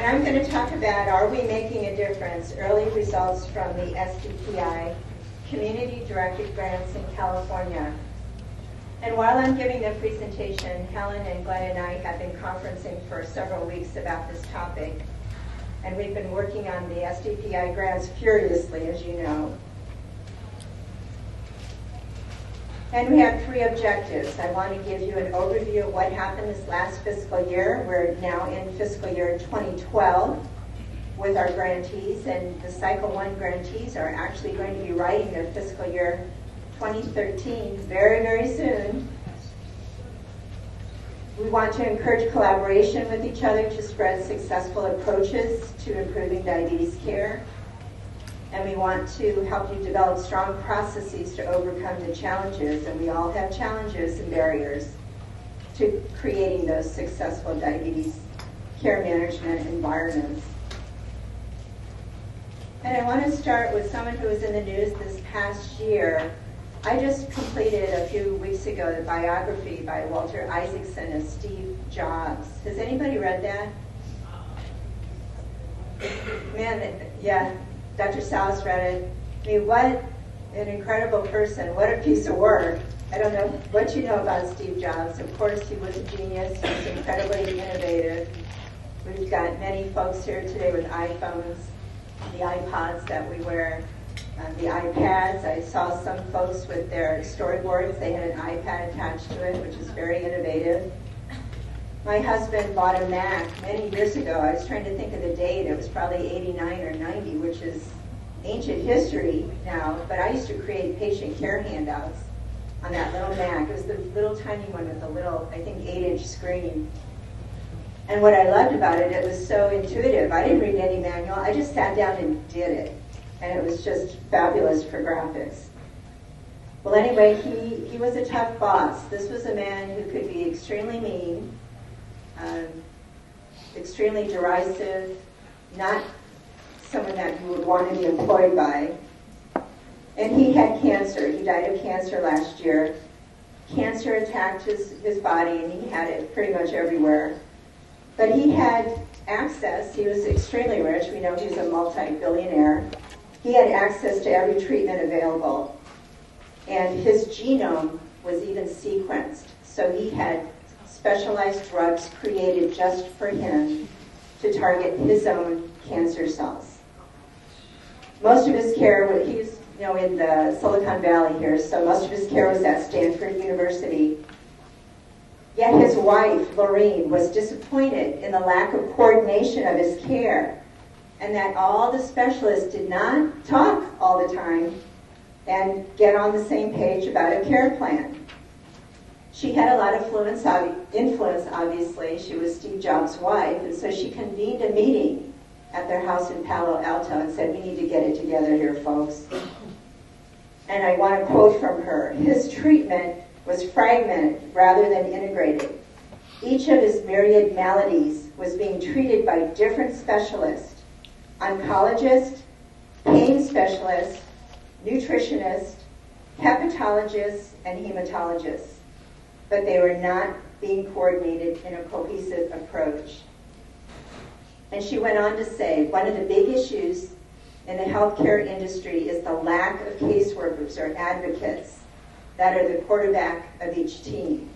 And I'm going to talk about, are we making a difference? Early results from the SDPI Community-Directed Grants in California. And while I'm giving the presentation, Helen and Glenna and I have been conferencing for several weeks about this topic. And we've been working on the SDPI grants furiously, as you know. And we have 3 objectives. I want to give you an overview of what happened this last fiscal year. We're now in fiscal year 2012 with our grantees, and the Cycle 1 grantees are actually going to be writing their fiscal year 2013 very, very soon. We want to encourage collaboration with each other to spread successful approaches to improving diabetes care. And we want to help you develop strong processes to overcome the challenges, and we all have challenges and barriers to creating those successful diabetes care management environments. And I want to start with someone who was in the news this past year. I just completed a few weeks ago the biography by Walter Isaacson of Steve Jobs. Has anybody read that? Man, yeah, Dr. Salas read it. I mean, what an incredible person. What a piece of work. I don't know what you know about Steve Jobs. Of course, he was a genius. He was incredibly innovative. We've got many folks here today with iPhones, the iPods that we wear, the iPads. I saw some folks with their storyboards. They had an iPad attached to it, which is very innovative. My husband bought a Mac many years ago. I was trying to think of the date. It was probably 89 or 90, which is ancient history now. But I used to create patient care handouts on that little Mac. It was the little tiny one with the little, I think, 8-inch screen. And what I loved about it, it was so intuitive. I didn't read any manual. I just sat down and did it. And it was just fabulous for graphics. Well, anyway, he was a tough boss. This was a man who could be extremely mean, extremely derisive, not someone that you would want to be employed by. And he had cancer. He died of cancer last year. Cancer attacked his body, and he had it pretty much everywhere. But he had access. He was extremely rich. We know he was a multi-billionaire. He had access to every treatment available. And his genome was even sequenced. So he had specialized drugs created just for him to target his own cancer cells. Most of his care, he was in the Silicon Valley here, so most of his care was at Stanford University. Yet his wife, Lorene, was disappointed in the lack of coordination of his care, and that all the specialists did not talk all the time and get on the same page about a care plan. She had a lot of influence, obviously. She was Steve Jobs' wife, and so she convened a meeting at their house in Palo Alto and said, "We need to get it together here, folks." And I want to quote from her. His treatment was fragmented rather than integrated. Each of his myriad maladies was being treated by different specialists: oncologist, pain specialist, nutritionist, hepatologist, and hematologist. But they were not being coordinated in a cohesive approach. And she went on to say, one of the big issues in the healthcare industry is the lack of caseworkers or advocates that are the quarterback of each team.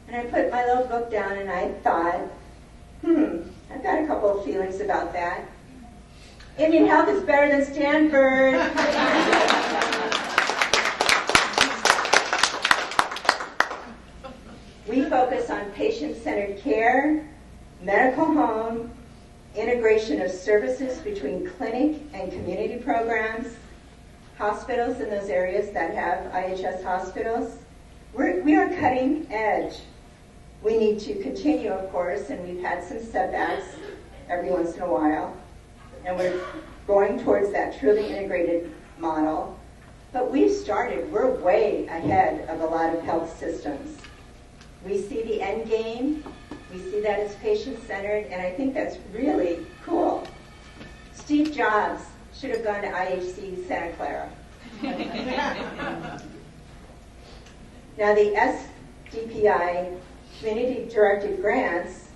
And I put my little book down and I thought, I've got a couple of feelings about that. Indian Health is better than Stanford. We focus on patient-centered care, medical home, integration of services between clinic and community programs, hospitals in those areas that have IHS hospitals. We are cutting edge. We need to continue, of course, and we've had some setbacks every once in a while, and we're going towards that truly integrated model. But we've started. We're way ahead of a lot of health systems. We see the end game. We see that it's patient-centered, and I think that's really cool. Steve Jobs should have gone to IHC Santa Clara. Now, the SDPI Community-Directed Grants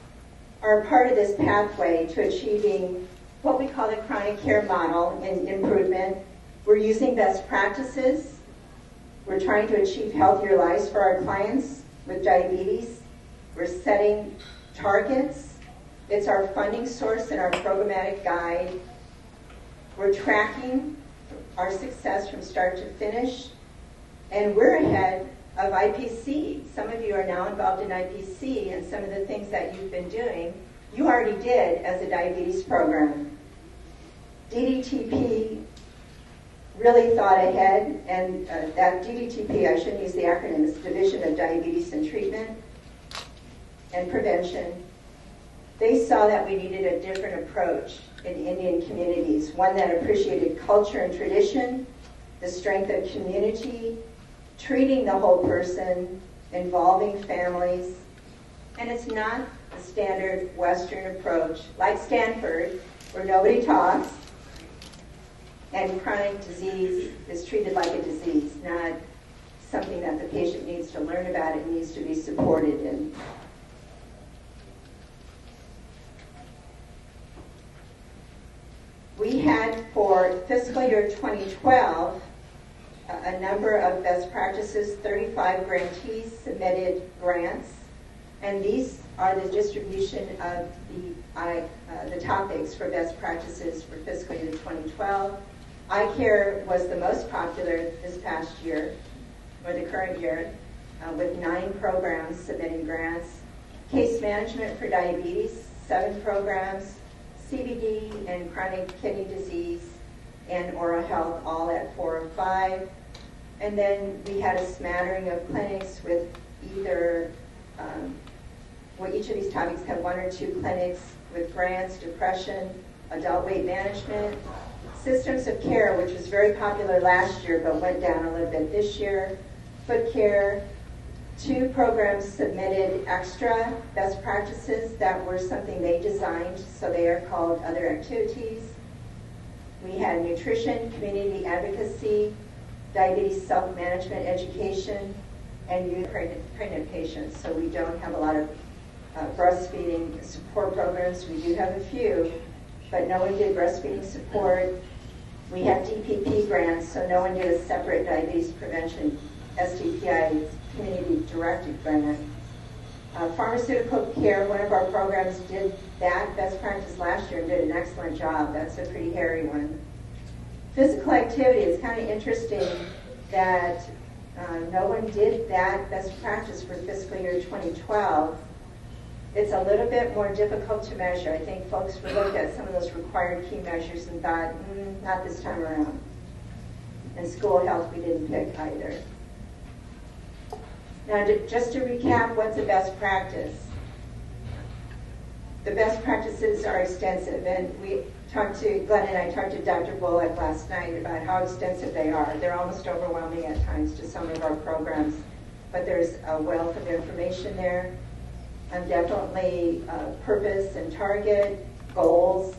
are part of this pathway to achieving what we call the chronic care model in improvement. We're using best practices. We're trying to achieve healthier lives for our clients with diabetes. We're setting targets. It's our funding source and our programmatic guide. We're tracking our success from start to finish. And we're ahead of IPC. Some of you are now involved in IPC, and some of the things that you've been doing, you already did as a diabetes program. DDTP really thought ahead, and that DDTP, I shouldn't use the acronym, it's Division of Diabetes and Treatment and Prevention. They saw that we needed a different approach in Indian communities, one that appreciated culture and tradition, the strength of community, treating the whole person, involving families. And it's not the standard Western approach, like Stanford, where nobody talks, and chronic disease is treated like a disease, not something that the patient needs to learn about, it needs to be supported in. We had for fiscal year 2012 a number of best practices. 35 grantees submitted grants, and these are the distribution of the topics for best practices for fiscal year 2012. Eye care was the most popular this past year, or the current year, with 9 programs submitting grants. Case management for diabetes, 7 programs. CVD and chronic kidney disease and oral health all at 4 or 5. And then we had a smattering of clinics with either, each of these topics had 1 or 2 clinics with grants, depression, adult weight management, systems of care, which was very popular last year but went down a little bit this year, foot care. 2 programs submitted extra best practices that were something they designed, so they are called other activities. We had nutrition, community advocacy, diabetes self-management education, and youth pregnant patients. So we don't have a lot of breastfeeding support programs. We do have a few, but no one did breastfeeding support. We have DPP grants, so no one did a separate diabetes prevention SDPU Community-Directed Grant. Pharmaceutical care, one of our programs did that best practice last year and did an excellent job. That's a pretty hairy one. Physical activity, it's kind of interesting that no one did that best practice for fiscal year 2012. It's a little bit more difficult to measure. I think folks would look at some of those required key measures and thought, not this time around. And school health we didn't pick either. Now, just to recap, what's a best practice? The best practices are extensive, and Glenna and I talked to Dr. Bullock last night about how extensive they are. They're almost overwhelming at times to some of our programs, but there's a wealth of information there. Definitely purpose and target, goals.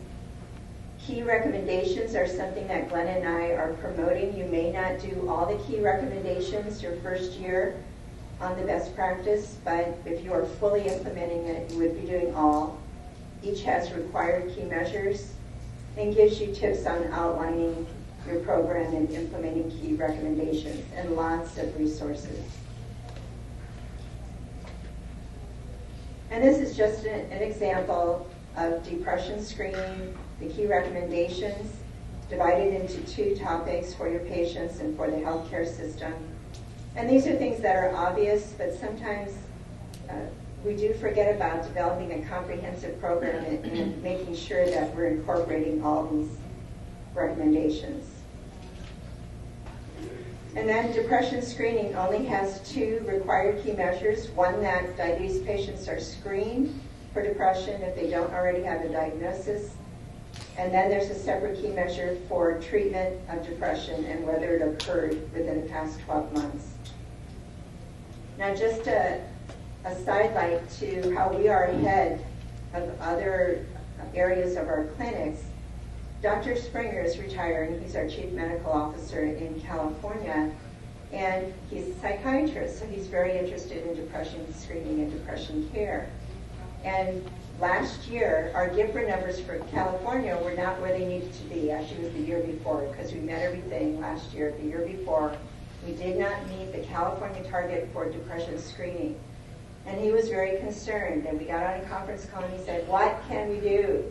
Key recommendations are something that Glenna and I are promoting. You may not do all the key recommendations your first year on the best practice, but if you are fully implementing it, you would be doing all. Each has required key measures and gives you tips on outlining your program and implementing key recommendations, and lots of resources. And this is just an example of depression screening, the key recommendations, divided into 2 topics for your patients and for the healthcare system. And these are things that are obvious, but sometimes we do forget about developing a comprehensive program and making sure that we're incorporating all these recommendations. And then depression screening only has 2 required key measures. One, that diabetes patients are screened for depression if they don't already have a diagnosis. And then there's a separate key measure for treatment of depression and whether it occurred within the past 12 months. Now, just a sidelight to how we are ahead of other areas of our clinics. Dr. Springer is retiring. He's our chief medical officer in California, and he's a psychiatrist, so he's very interested in depression screening and depression care. And last year, our GIFR numbers for California were not where they needed to be. Actually, it was the year before, because we met everything last year. The year before, we did not meet the California target for depression screening. And he was very concerned. And we got on a conference call, and he said, what can we do?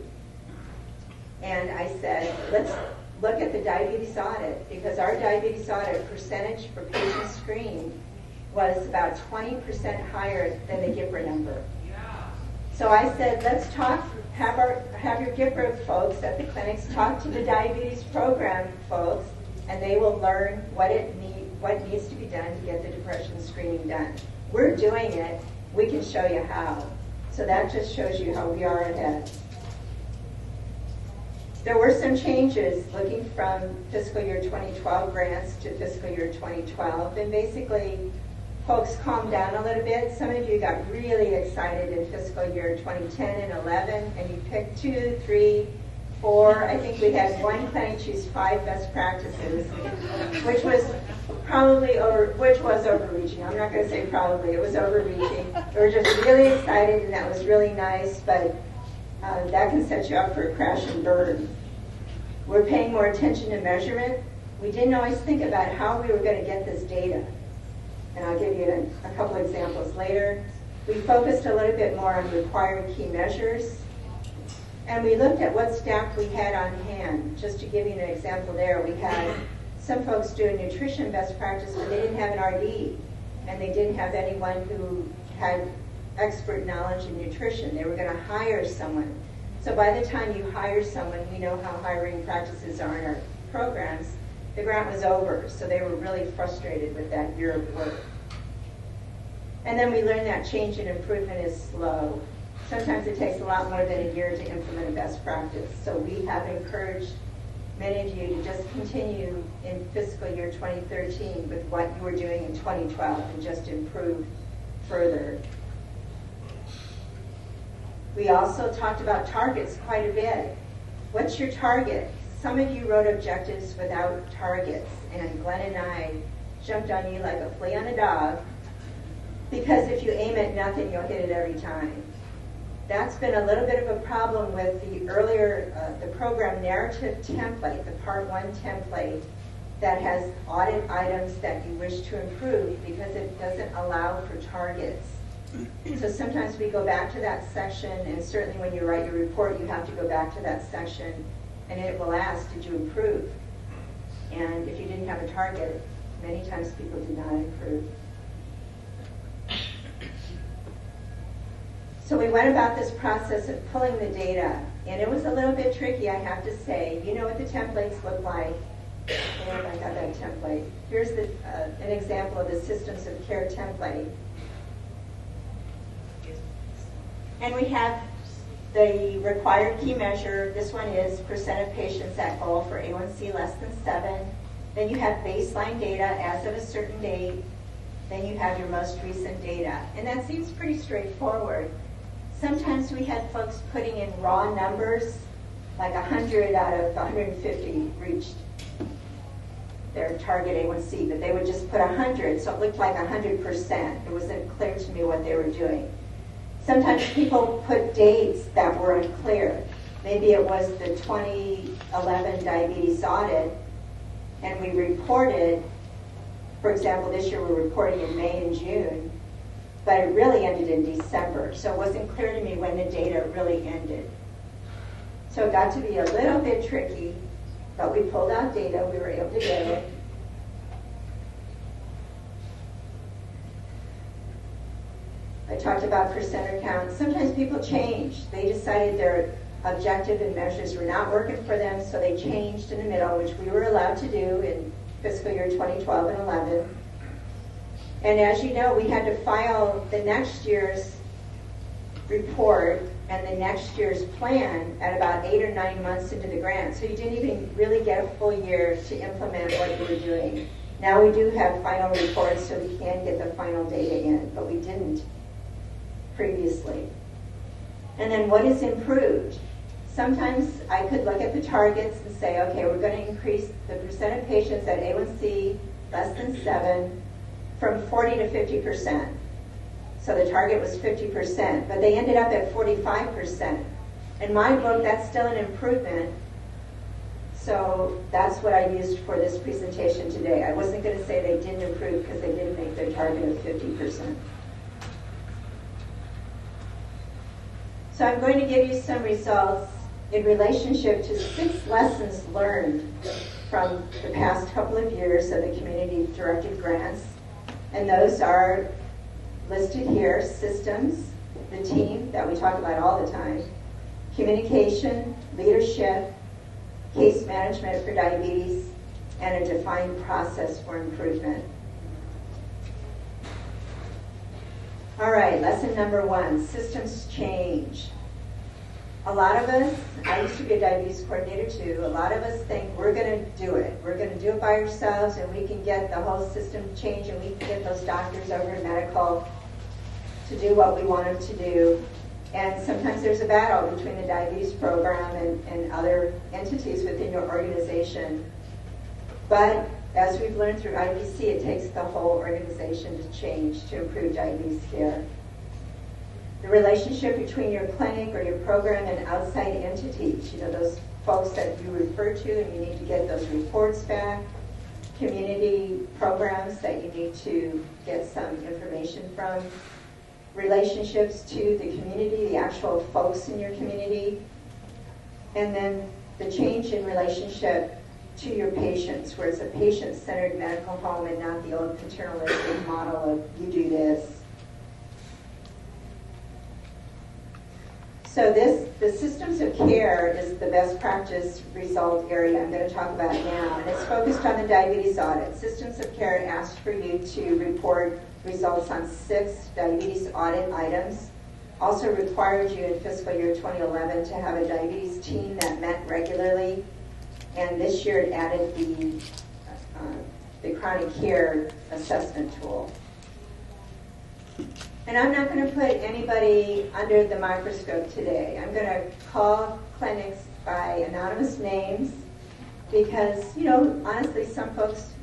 And I said, let's look at the diabetes audit, because our diabetes audit percentage for patients screened was about 20% higher than the GIFR number. So I said, let's talk, have your GIFR folks at the clinics talk to the diabetes program folks, and they will learn what needs to be done to get the depression screening done. We're doing it. We can show you how. So that just shows you how we are ahead. There were some changes looking from fiscal year 2012 grants to fiscal year 2012, and basically folks calmed down a little bit. Some of you got really excited in fiscal year 2010 and 11, and you picked 2, 3, 4. I think we had one clinic choose 5 best practices, which was overreaching. I'm not going to say probably, it was overreaching. We were just really excited, and that was really nice, but that can set you up for a crash and burn. We're paying more attention to measurement. We didn't always think about how we were going to get this data. And I'll give you a couple examples later. We focused a little bit more on required key measures. And we looked at what staff we had on hand. Just to give you an example there, we had some folks do a nutrition best practice, but they didn't have an RD. And they didn't have anyone who had expert knowledge in nutrition. They were going to hire someone. So by the time you hire someone, we know how hiring practices are in our programs, the grant was over, so they were really frustrated with that year of work. And then we learned that change and improvement is slow. Sometimes it takes a lot more than a year to implement a best practice. So we have encouraged many of you to just continue in fiscal year 2013 with what you were doing in 2012 and just improve further. We also talked about targets quite a bit. What's your target? Some of you wrote objectives without targets, and Glenn and I jumped on you like a flea on a dog, because if you aim at nothing, you'll hit it every time. That's been a little bit of a problem with the earlier, the program narrative template, the Part 1 template, that has audit items that you wish to improve because it doesn't allow for targets. So sometimes we go back to that section, and certainly when you write your report, you have to go back to that section, and it will ask, did you improve? And if you didn't have a target, many times people did not improve. So we went about this process of pulling the data, and it was a little bit tricky, I have to say. You know what the templates look like. And I got that template. Here's an example of the Systems of Care template. And we have the required key measure. This one is percent of patients at goal for A1C less than 7. Then you have baseline data as of a certain date. Then you have your most recent data. And that seems pretty straightforward. Sometimes we had folks putting in raw numbers, like 100 out of 150 reached their target A1C, but they would just put 100, so it looked like 100%. It wasn't clear to me what they were doing. Sometimes people put dates that were unclear. Maybe it was the 2011 diabetes audit, and we reported, for example, this year we're reporting in May and June, but it really ended in December. So it wasn't clear to me when the data really ended. So it got to be a little bit tricky, but we pulled out data, we were able to get it. I talked about percenter count. Sometimes people change. They decided their objective and measures were not working for them, so they changed in the middle, which we were allowed to do in fiscal year 2012 and 11. And as you know, we had to file the next year's report and the next year's plan at about 8 or 9 months into the grant. So you didn't even really get a full year to implement what you were doing. Now we do have final reports, so we can get the final data in, but we didn't previously. And then what is improved? Sometimes I could look at the targets and say, okay, we're going to increase the percent of patients at A1C less than 7 from 40 to 50%. So the target was 50%, but they ended up at 45%. In my book, that's still an improvement. So that's what I used for this presentation today. I wasn't going to say they didn't improve because they didn't make their target of 50%. So I'm going to give you some results in relationship to 6 lessons learned from the past couple of years of the community-directed grants. And those are listed here: systems, the team that we talk about all the time, communication, leadership, case management for diabetes, and a defined process for improvement. All right, lesson number 1, systems change. A lot of us, I used to be a diabetes coordinator too, a lot of us think we're going to do it. We're going to do it by ourselves, and we can get the whole system changed, and we can get those doctors over to medical to do what we want them to do. And sometimes there's a battle between the diabetes program and other entities within your organization. But as we've learned through IPC, it takes the whole organization to change to improve diabetes care. The relationship between your clinic or your program and outside entities, those folks that you refer to and you need to get those reports back, community programs that you need to get some information from, relationships to the community, the actual folks in your community, and then the change in relationship to your patients, where it's a patient-centered medical home and not the old paternalistic model of you do this. So the systems of care is the best practice result area I'm going to talk about now, and it's focused on the diabetes audit. Systems of care asks for you to report results on 6 diabetes audit items. Also required you in fiscal year 2011 to have a diabetes team that met regularly, and this year it added the chronic care assessment tool. And I'm not going to put anybody under the microscope today. I'm going to call clinics by anonymous names because, honestly, some folks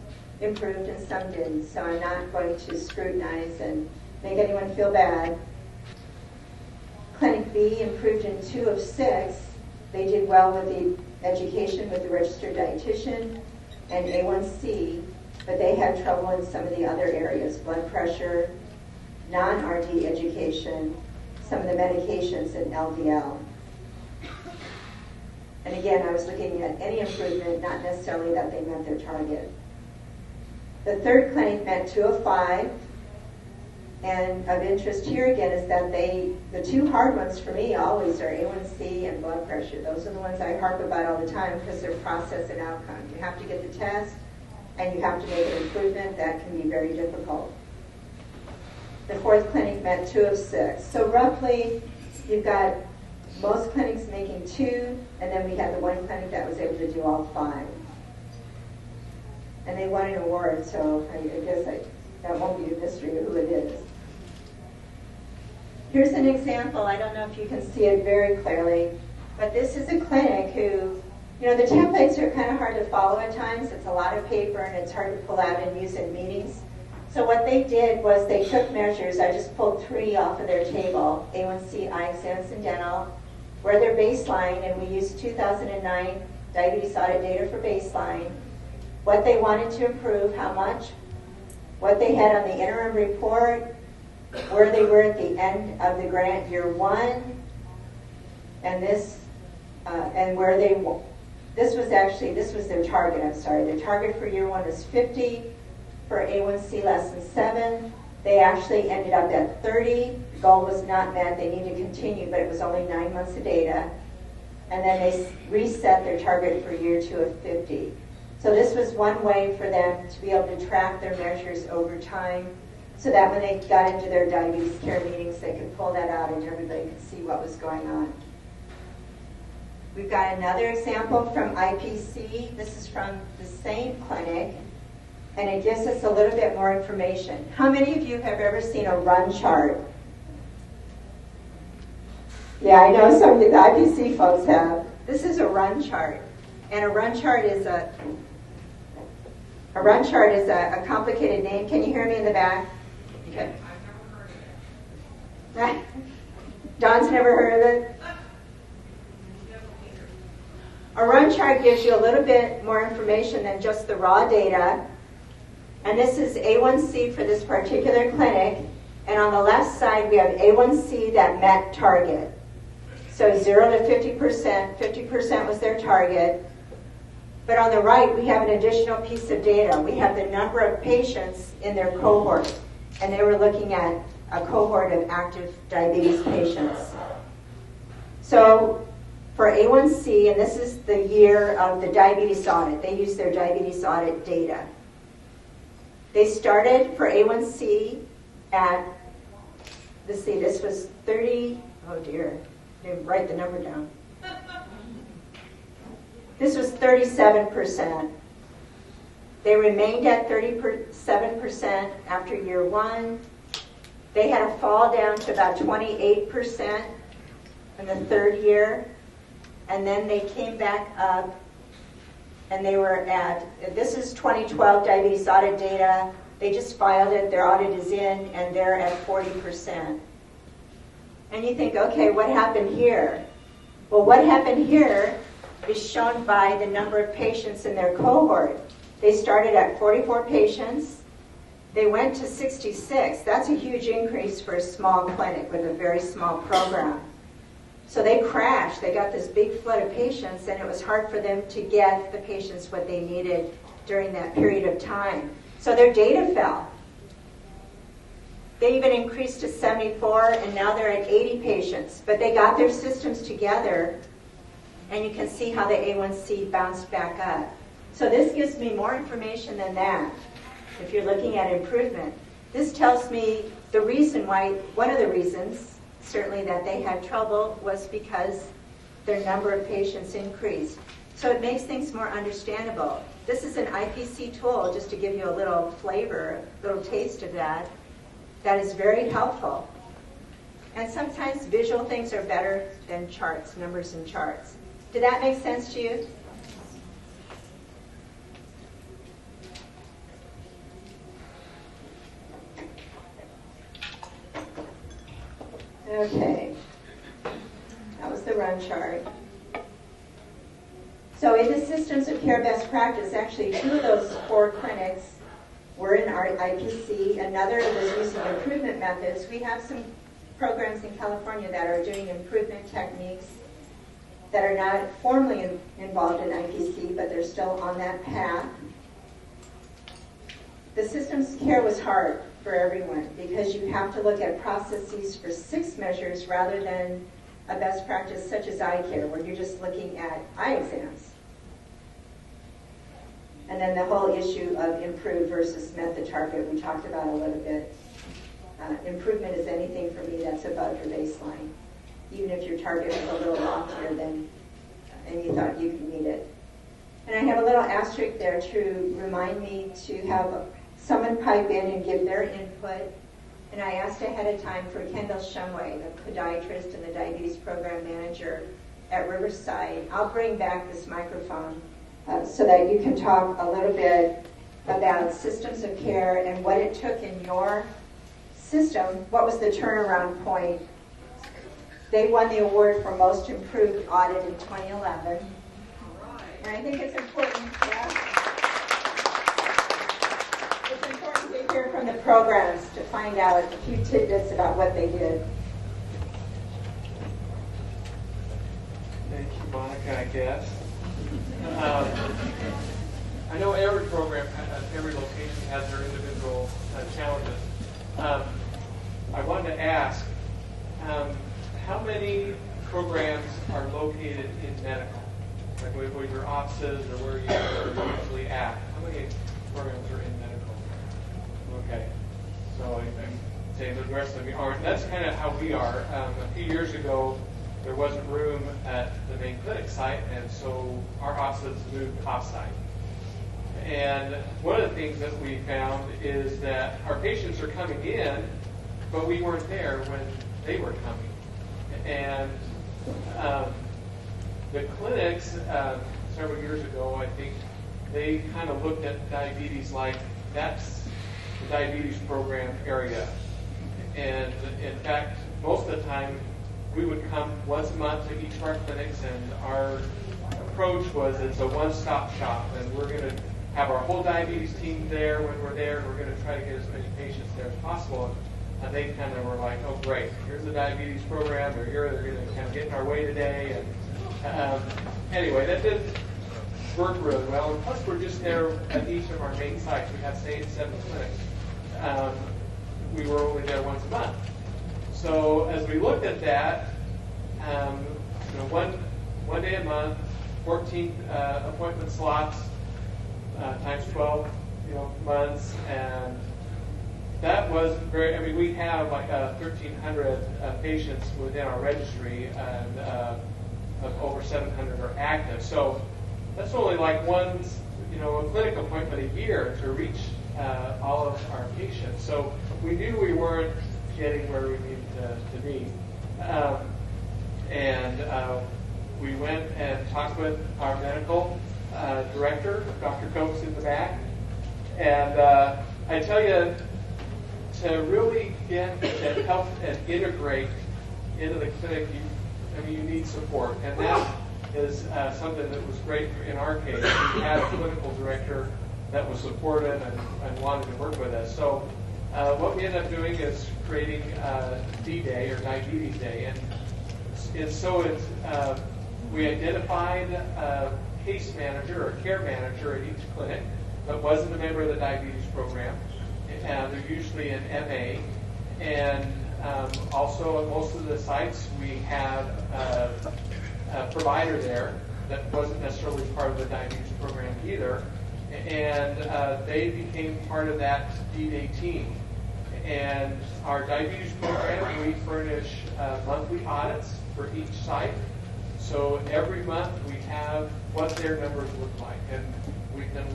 improved and some didn't. So I'm not going to scrutinize and make anyone feel bad. Clinic B improved in 2 of 6. They did well with the education with the registered dietitian and A1C, but they had trouble in some of the other areas: blood pressure, non-RD education, some of the medications, and LDL. And again, I was looking at any improvement, not necessarily that they met their target. The third clinic met 2 of 5. And of interest here again is that the 2 hard ones for me always are A1C and blood pressure. Those are the ones I harp about all the time because they're process and outcome. You have to get the test and you have to make an improvement. That can be very difficult. The 4th clinic met 2 of 6. So roughly, you've got most clinics making 2, and then we had the 1 clinic that was able to do all 5. And they won an award, so I guess that won't be a mystery of who it is. Here's an example. I don't know if you can see it very clearly, but this is a clinic who, the templates are kind of hard to follow at times. It's a lot of paper, and it's hard to pull out and use in meetings. So what they did was they took measures. I just pulled 3 off of their table: A1C, eye exams, and dental, where their baseline, and we used 2009 diabetes audit data for baseline, what they wanted to improve, how much, what they had on the interim report, where they were at the end of the grant year 1, and where this was their target, Their target for year 1 is 50. For A1C less than 7, they actually ended up at 30. The goal was not met. They need to continue, but it was only 9 months of data. And then they reset their target for year 2 of 50. So this was one way for them to be able to track their measures over time so that when they got into their diabetes care meetings, they could pull that out and everybody could see what was going on. We've got another example from IPC. This is from the same clinic, and it gives us a little bit more information. How many of you have ever seen a run chart? Yeah, I know some of the IPC folks have. This is a run chart, and a run chart is a complicated name. Can you hear me in the back? Okay. Dawn's never heard of it? A run chart gives you a little bit more information than just the raw data. And this is A1C for this particular clinic. And on the left side, we have A1C that met target. So 0 to 50%, 50% was their target. But on the right, we have an additional piece of data. We have the number of patients in their cohort. And they were looking at a cohort of active diabetes patients. So for A1C, and this is the year of the diabetes audit. They use their diabetes audit data. They started for A1C at, let's see, this was 30, oh dear, didn't write the number down. This was 37%. They remained at 37% after year 1. They had a fall down to about 28% in the 3rd year. And then they came back up, and they were at, this is 2012 diabetes audit data. They just filed it, their audit is in, and they're at 40%. And you think, okay, what happened here? Well, what happened here is shown by the number of patients in their cohort. They started at 44 patients. They went to 66. That's a huge increase for a small clinic with a very small program. So they crashed. They got this big flood of patients, and it was hard for them to get the patients what they needed during that period of time. So their data fell. They even increased to 74, and now they're at 80 patients. But they got their systems together, and you can see how the A1C bounced back up. So this gives me more information than that, if you're looking at improvement. This tells me the reason why, one of the reasons, certainly that they had trouble, was because their number of patients increased. So it makes things more understandable. This is an IPC tool, just to give you a little flavor, a little taste of that. That is very helpful. And sometimes visual things are better than charts, numbers and charts. Did that make sense to you? Okay, that was the run chart. So in the systems of care best practice, actually 2 of those 4 clinics were in our IPC. Another was using improvement methods. We have some programs in California that are doing improvement techniques that are not formally involved in IPC, but they're still on that path. The systems of care was hard for everyone because you have to look at processes for 6 measures rather than a best practice such as eye care, where you're just looking at eye exams. And then the whole issue of improve versus met the target we talked about a little bit. Improvement is anything for me that's above your baseline, even if your target is a little loftier than, and you thought you could meet it. And I have a little asterisk there to remind me to have someone pipe in and give their input. And I asked ahead of time for Kendall Shumway, the podiatrist and the diabetes program manager at Riverside. I'll bring back this microphone so that you can talk a little bit about systems of care and what it took in your system. What was the turnaround point? They won the award for Most Improved Audit in 2011. And I think it's important, it's important to hear from the programs to find out a few tidbits about what they did. Thank you, Monica, I guess. I know every program, every location has their individual challenges. I wanted to ask, how many programs are located in medical? Like where your offices or where you're usually at? How many programs are in medical? Okay. So I'm saying the rest of them aren't. That's kind of how we are. A few years ago, there wasn't room at the main clinic site, and so our offices moved off-site. And one of the things that we found is that our patients are coming in, but we weren't there when they were coming. And the clinics, several years ago, I think, they kind of looked at diabetes like that's the diabetes program area. And in fact, most of the time, we would come once a month to each of our clinics, and our approach was it's a one-stop shop, and we're going to have our whole diabetes team there when we're there, and we're going to try to get as many patients there as possible. And they kind of were like, oh, great, here's the diabetes program, or here they're going to kind of get in our way today. And anyway, that did work really well. And plus, we're just there at each of our main sites. We have, say, 7 clinics. We were only there once a month. So as we looked at that, one day a month, 14 appointment slots times 12 months, and that was very. I mean, we have like 1,300 patients within our registry, and over 700 are active. So that's only like one, a clinic appointment a year to reach all of our patients. So we knew we weren't getting where we needed to be. We went and talked with our medical director, Dr. Cokes in the back. And I tell you, to really get and help and integrate into the clinic, you need support. And that is something that was great in our case. We had a clinical director that was supportive and wanted to work with us. So what we ended up doing is creating D-Day, or Diabetes Day. And so we identified a case manager or care manager at each clinic that wasn't a member of the diabetes program. They're usually an MA. And also at most of the sites, we have a provider there that wasn't necessarily part of the diabetes program either. And they became part of that D-Day team. And our diabetes program, we furnish monthly audits for each site. So every month we have what their numbers look like. And we can,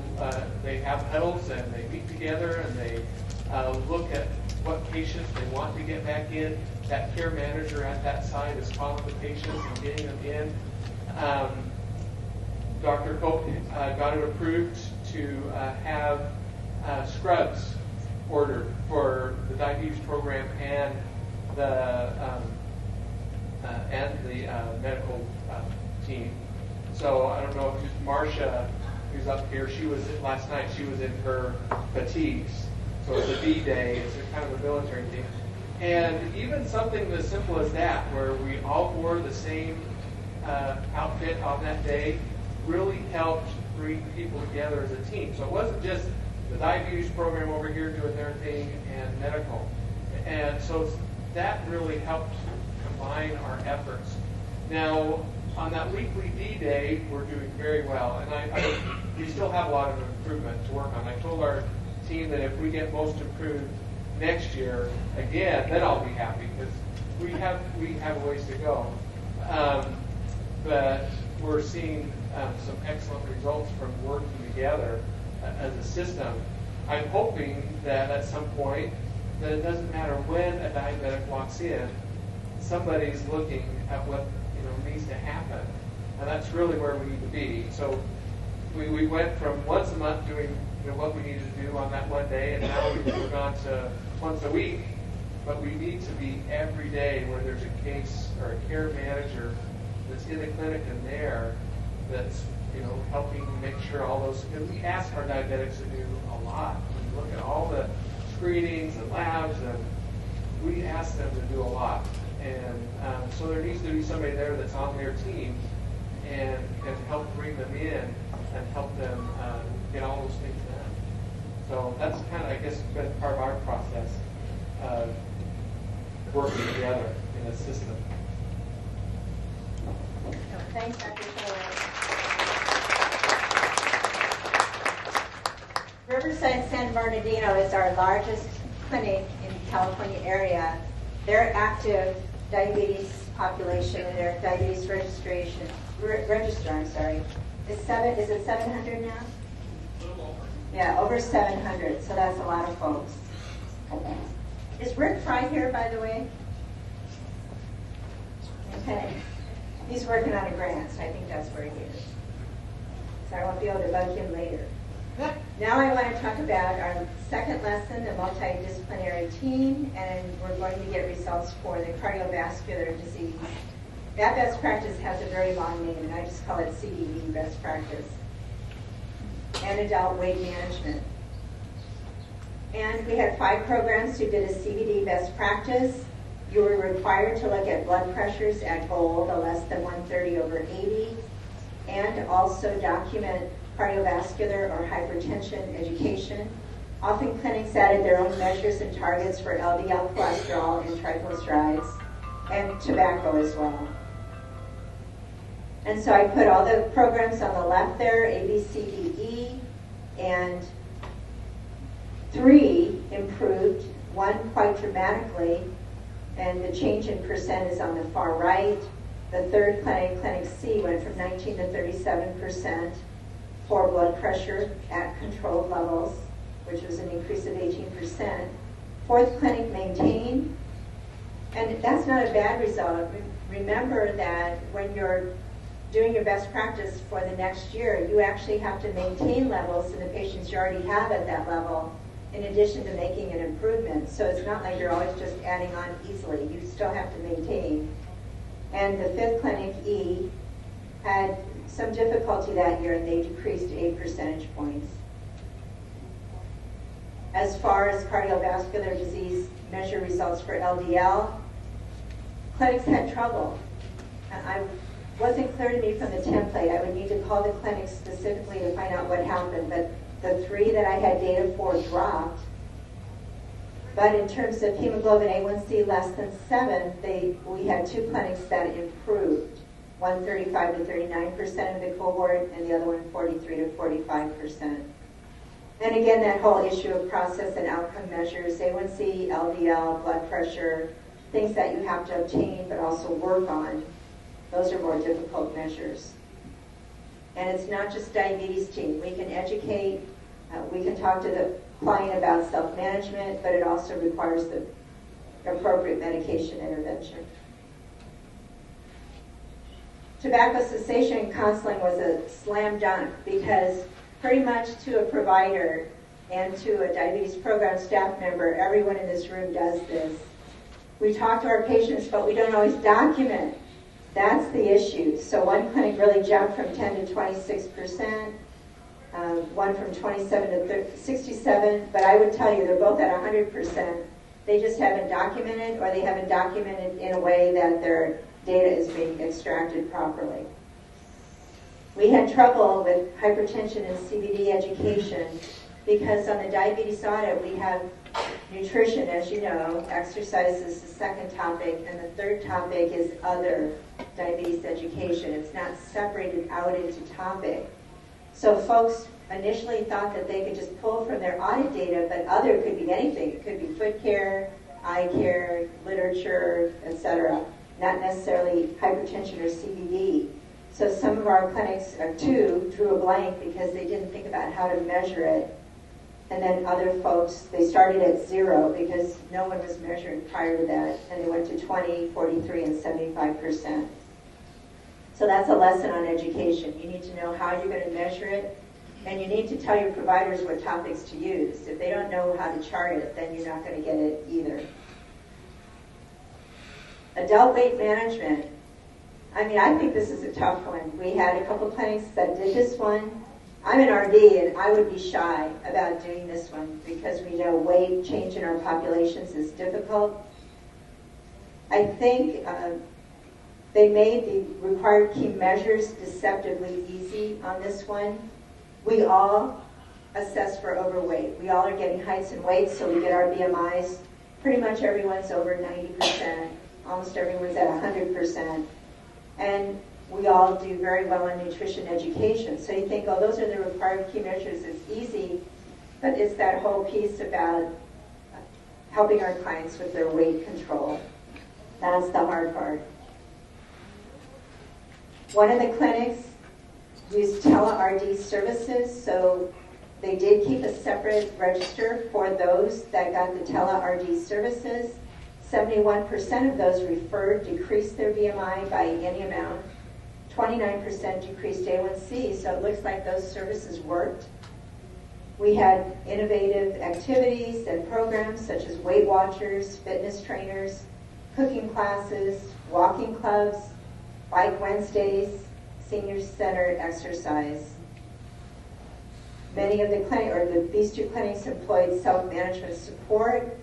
they have huddles, and they meet together, and they look at what patients they want to get back in. That care manager at that site is calling the patients and getting them in. Dr. Koch got it approved to have scrubs ordered for the diabetes program and the medical team. So I don't know if Marcia, who's up here, last night she was in her fatigues. So it's a D-Day, it's a kind of a military thing. And even something as simple as that, where we all wore the same outfit on that day, really helped bring people together as a team. So it wasn't just the diabetes program over here doing their thing and medical. And so that really helped combine our efforts. Now, on that weekly D-Day, we're doing very well. And we still have a lot of improvement to work on. I told our team that if we get most improved next year again, then I'll be happy, because we have a ways to go. But we're seeing some excellent results from working together as a system. I'm hoping that at some point, that it doesn't matter when a diabetic walks in, somebody's looking at what needs to happen, and that's really where we need to be. So we went from once a month doing what we needed to do on that one day, and now we've gone to once a week. But we need to be every day where there's a case or a care manager that's in the clinic and there that's helping make sure all those. And we ask our diabetics to do a lot. We look at all the screenings and labs, and we ask them to do a lot. And so there needs to be somebody there that's on their team and can help bring them in and help them get all those things done. So that's kind of, I guess, been part of our process of working together in a system. Thanks, Dr. Helen. Riverside San Bernardino is our largest clinic in the California area. Their active diabetes population, their diabetes register, is it 700 now? Yeah, over 700, so that's a lot of folks. Is Rick Fry here, by the way? Okay. He's working on a grant, so I think that's where he is. So I won't be able to bug him later. Now I want to talk about our second lesson, the multidisciplinary team, and we're going to get results for the cardiovascular disease. That best practice has a very long name, and I just call it CDD best practice, and adult weight management. And we had 5 programs who did a CVD best practice. You were required to look at blood pressures at goal, the less than 130/80, and also document cardiovascular or hypertension education. Often clinics added their own measures and targets for LDL cholesterol and triglycerides, and tobacco as well. And so I put all the programs on the left there, A, B, C, D, E, and 3 improved, 1 quite dramatically, and the change in percent is on the far right. The third clinic, Clinic C, went from 19 to 37% for blood pressure at controlled levels, which was an increase of 18%. Fourth clinic maintained, and that's not a bad result. Remember that when you're doing your best practice for the next year, you actually have to maintain levels in the patients you already have at that level, in addition to making an improvement. So it's not like you're always just adding on easily. You still have to maintain. And the fifth clinic, E, had some difficulty that year, and they decreased 8 percentage points. As far as cardiovascular disease measure results for LDL, clinics had trouble. It wasn't clear to me from the template. I would need to call the clinic specifically to find out what happened, but the 3 that I had data for dropped. But in terms of hemoglobin A1C less than 7, we had 2 clinics that improved. One 35 to 39% of the cohort, and the other one 43 to 45%. And again, that whole issue of process and outcome measures, A1C, LDL, blood pressure, things that you have to obtain but also work on, those are more difficult measures. And it's not just diabetes team. We can educate, we can talk to the client about self-management, but it also requires the appropriate medication intervention. Tobacco cessation counseling was a slam dunk because pretty much to a provider and to a diabetes program staff member, everyone in this room does this. We talk to our patients, but we don't always document. That's the issue. So one clinic really jumped from 10 to 26%, one from 27 to 67, but I would tell you they're both at 100%. They just haven't documented, or they haven't documented in a way that their data is being extracted properly. We had trouble with hypertension and CVD education because on the diabetes audit we have nutrition, as you know, exercise is the second topic, and the third topic is other diabetes education. It's not separated out into topic. So folks initially thought that they could just pull from their audit data, but other could be anything. It could be foot care, eye care, literature, etc., not necessarily hypertension or CVD. So some of our clinics, 2, drew a blank because they didn't think about how to measure it. And then other folks, they started at 0 because no one was measuring prior to that, and they went to 20, 43, and 75%. So that's a lesson on education. You need to know how you're going to measure it, and you need to tell your providers what topics to use. If they don't know how to chart it, then you're not going to get it either. Adult weight management. I mean, I think this is a tough one. We had a couple clinics that did this one. I'm an RD, and I would be shy about doing this one because we know weight change in our populations is difficult. I think they made the required key measures deceptively easy on this one. We all assess for overweight. We all are getting heights and weights, so we get our BMIs. Pretty much everyone's over 90%. Almost everyone's at 100%. And we all do very well in nutrition education. So you think, oh, those are the required key measures. It's easy, but it's that whole piece about helping our clients with their weight control. That's the hard part. One of the clinics used tele-RD services, so they did keep a separate register for those that got the tele-RD services. 71% of those referred decreased their BMI by any amount. 29% decreased A1C, so it looks like those services worked. We had innovative activities and programs such as Weight Watchers, fitness trainers, cooking classes, walking clubs, Bike Wednesdays, senior center exercise. Many of these two clinics employed self-management support,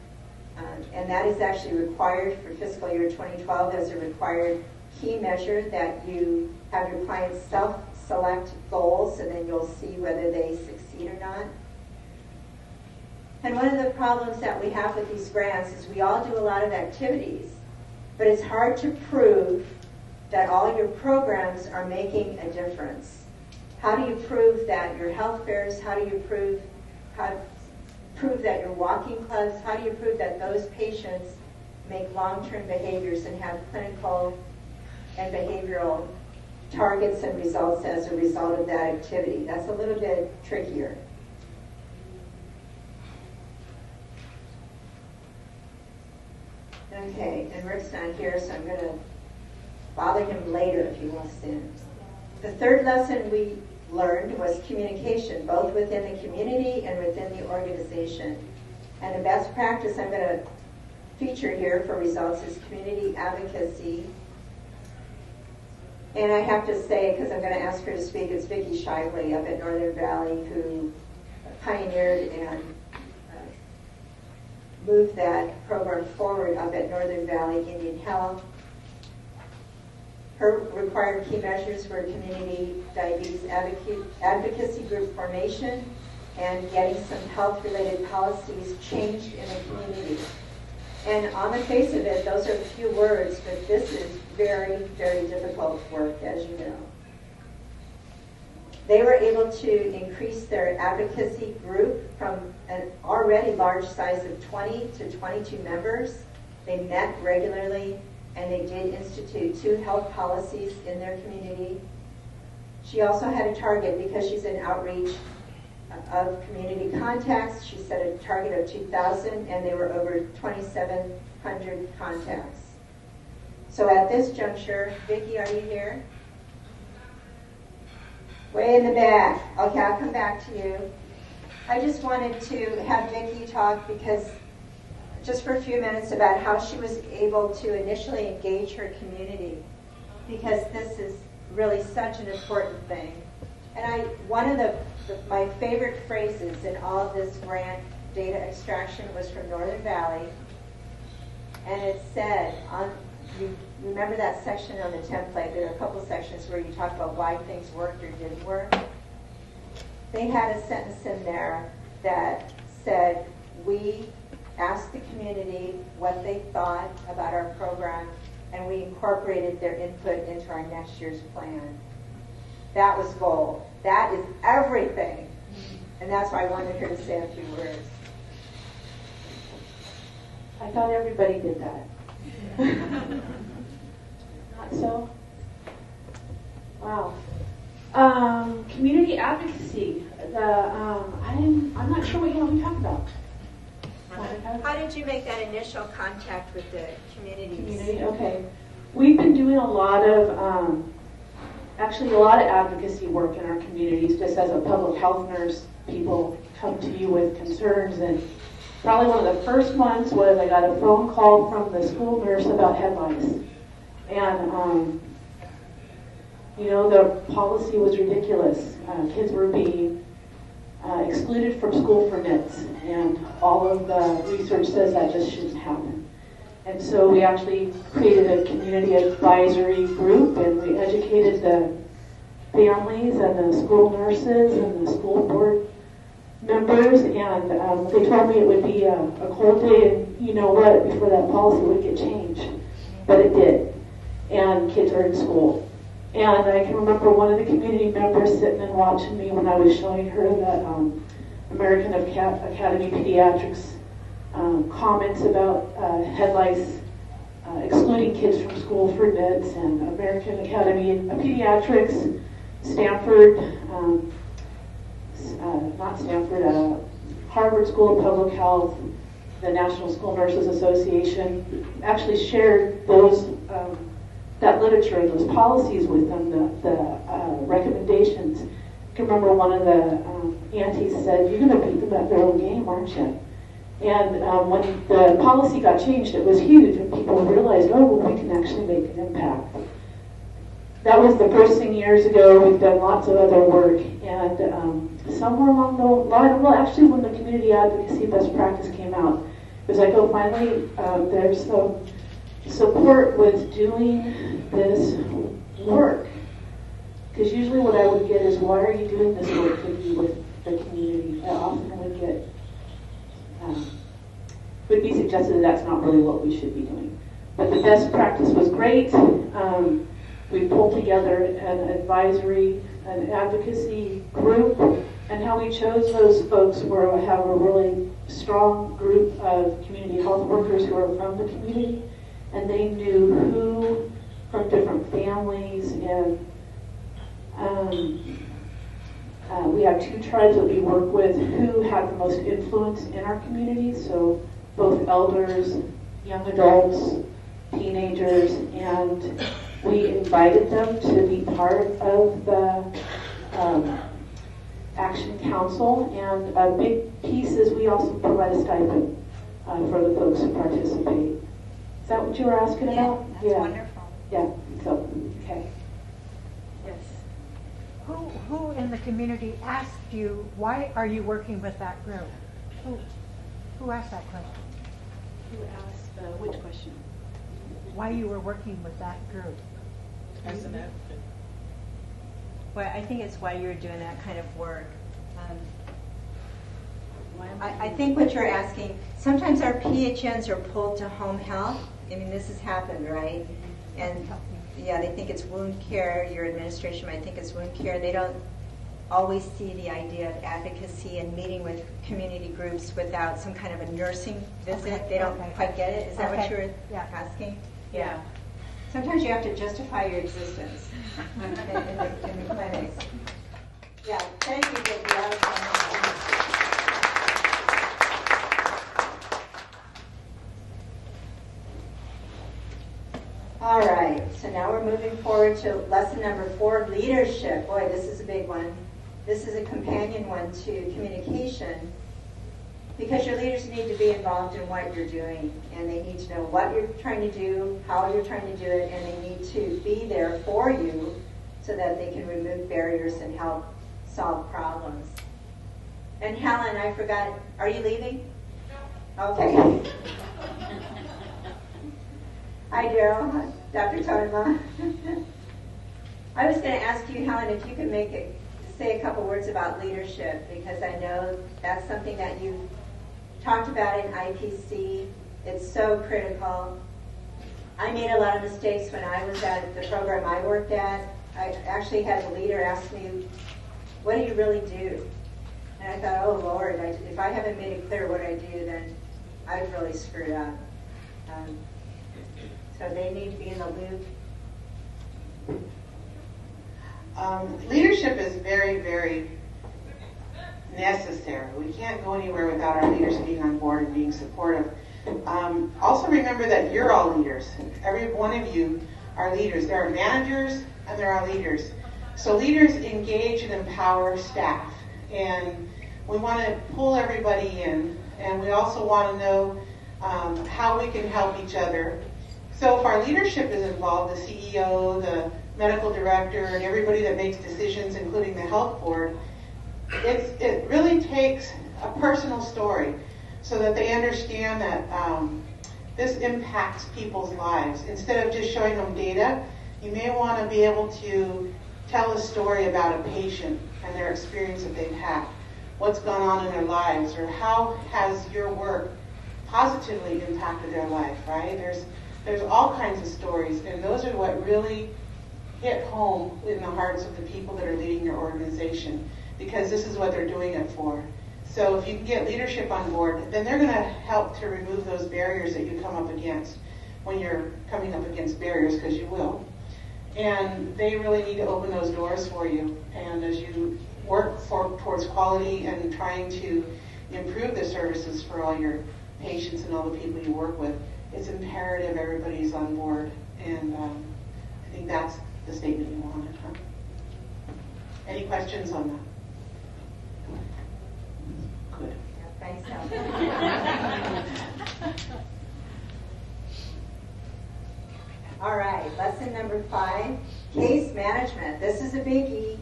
and that is actually required for fiscal year 2012 as a required key measure, that you have your clients self-select goals, and then you'll see whether they succeed or not. And one of the problems that we have with these grants is we all do a lot of activities, but it's hard to prove that all your programs are making a difference. How do you prove that your health fairs, how do you prove that your walking clubs, how do you prove that those patients make long-term behaviors and have clinical and behavioral targets and results as a result of that activity? That's a little bit trickier. Okay, and Rick's not here, so I'm going to bother him later if he wants to. The third lesson we learned was communication, both within the community and within the organization. And the best practice I'm going to feature here for results is community advocacy. And I have to say, because I'm going to ask her to speak, it's Vicki Shively up at Northern Valley who pioneered and moved that program forward up at Northern Valley Indian Health. Her required key measures were community diabetes advocacy group formation and getting some health-related policies changed in the community. And on the face of it, those are few words, but this is very, very difficult work, as you know. They were able to increase their advocacy group from an already large size of 20 to 22 members. They met regularly, and they did institute 2 health policies in their community. She also had a target, because she's in outreach of community contacts. She set a target of 2,000, and there were over 2,700 contacts. So at this juncture, Vicki, are you here? Way in the back. Okay, I'll come back to you. I just wanted to have Vicki talk just for a few minutes about how she was able to initially engage her community, because this is really such an important thing. And one of my favorite phrases in all of this grant data extraction was from Northern Valley, and it said, you remember that section on the template? There are a couple sections where you talk about why things worked or didn't work. They had a sentence in there that said, we asked the community what they thought about our program, and we incorporated their input into our next year's plan. That was gold. That is everything. And that's why I wanted her to say a few words. I thought everybody did that. Not so? Wow. Community advocacy. I'm not sure what you want me to talk about. How did you make that initial contact with the communities? Okay. We've been doing a lot of advocacy work in our communities. Just as a public health nurse, people come to you with concerns, and probably one of the first ones was I got a phone call from the school nurse about head lice. And, the policy was ridiculous. Kids were being excluded from school for nits, and all of the research says that just shouldn't happen. And so we actually created a community advisory group, and we educated the families and the school nurses and the school board members, and they told me it would be a cold day, and you know what, before that policy would get changed. But it did, and kids are in school. And I can remember one of the community members sitting and watching me when I was showing her the American Academy of Pediatrics comments about head lice excluding kids from school for nits, and American Academy of Pediatrics, Stanford, Harvard School of Public Health, the National School Nurses Association actually shared that literature and those policies with them, the recommendations. I can remember one of the aunties said, "You're going to beat them at their own game, aren't you?" And when the policy got changed, it was huge, and people realized, oh, well, we can actually make an impact. That was the first thing years ago. We've done lots of other work, and somewhere along the line, well, actually, when the community advocacy best practice came out, it was like, oh, finally, there's some support with doing this work. Because usually what I would get is, why are you doing this work to be with the community? I often would get, would be suggested that that's not really what we should be doing. But the best practice was great. We pulled together an advisory, an advocacy group, and how we chose those folks were to have a really strong group of community health workers who are from the community, and they knew who from different families, and we have 2 tribes that we work with who had the most influence in our community, so both elders, young adults, teenagers, and we invited them to be part of the Action Council, and a big piece is we also provide a stipend for the folks who participate. Is that what you were asking about? That's wonderful. Yeah, so, okay. Yes. Who in the community asked you, why are you working with that group? Who asked that question? Who asked which question? Why you were working with that group? Well, I think it's why you're doing that kind of work. I think what you're asking, sometimes our PHNs are pulled to home health. I mean, this has happened, right? And yeah, they think it's wound care. Your administration might think it's wound care. They don't always see the idea of advocacy and meeting with community groups without some kind of a nursing visit. Okay, they don't quite get it. Is that what you're asking? Yeah. Sometimes you have to justify your existence in the clinics. Yeah, thank you, Giotta. All right, so now we're moving forward to lesson number 4, leadership. Boy, this is a big one. This is a companion one to communication, because your leaders need to be involved in what you're doing, and they need to know what you're trying to do, how you're trying to do it, and they need to be there for you so that they can remove barriers and help solve problems. And Helen, I forgot, are you leaving? No. Okay. Hi, Daryl. Dr. Tonema. I was going to ask you, Helen, if you could say a couple words about leadership, because I know that's something that you've talked about in IPC. It's so critical. I made a lot of mistakes when I was at the program I worked at. I actually had the leader ask me, what do you really do? And I thought, oh Lord, if I haven't made it clear what I do, then I've really screwed up. So they need to be in the loop. Leadership is very, very necessary. We can't go anywhere without our leaders being on board and being supportive. Also remember that you're all leaders. Every one of you are leaders. There are managers and there are leaders. So leaders engage and empower staff. And we want to pull everybody in. And we also want to know how we can help each other. So if our leadership is involved, the CEO, the medical director, and everybody that makes decisions, including the health board, it really takes a personal story so that they understand that this impacts people's lives. Instead of just showing them data, you may want to be able to tell a story about a patient and their experience that they've had, what's gone on in their lives, or how has your work positively impacted their life, right? There's all kinds of stories, and those are what really hit home in the hearts of the people that are leading your organization, because this is what they're doing it for. So if you can get leadership on board, then they're going to help to remove those barriers that you come up against when you're coming up against barriers, because you will. And they really need to open those doors for you. And as you work towards quality and trying to improve the services for all your patients and all the people you work with, it's imperative everybody's on board. And I think that's the statement you wanted. Huh? Any questions on that? Lesson number 5, case management. This is a biggie.